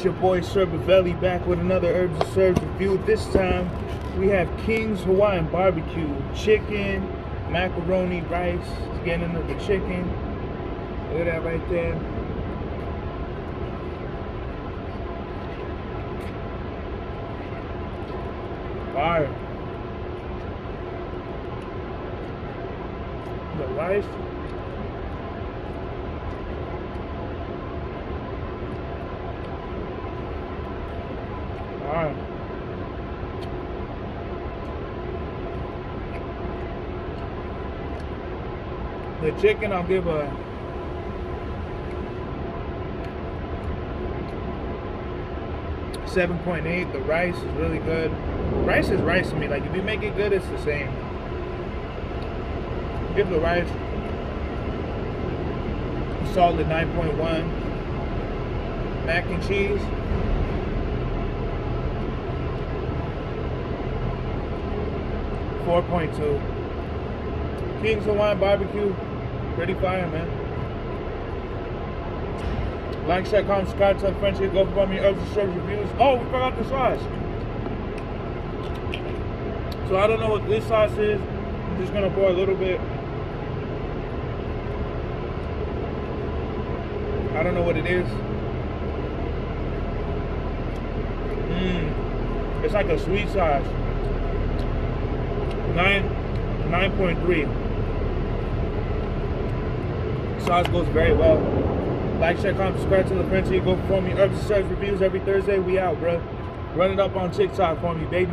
It's your boy Serbavelli back with another Herbs and Serves review. This time we have King's Hawaiian barbecue. Chicken, macaroni, rice. Let's get into the chicken. Look at that right there. Fire. The rice. Fire. The chicken I'll give a 7.8. The rice is really good. Rice is rice to me. Like if you make it good, it's the same. Give the rice a solid 9.1. Mac and cheese. $4.2. King's Hawaiian barbecue, pretty fire, man. Like, share, comment, subscribe, tell friends here, go for me, Herbs and Serves reviews. Oh, we forgot the sauce. So I don't know what this sauce is. I'm just gonna pour a little bit. I don't know what it is. It's like a sweet sauce. 9.3. Sauce goes very well. Like, share, comment, subscribe to the friends here. Go for me. Herbs and Serves reviews every Thursday. We out, bro. Run it up on TikTok for me, baby.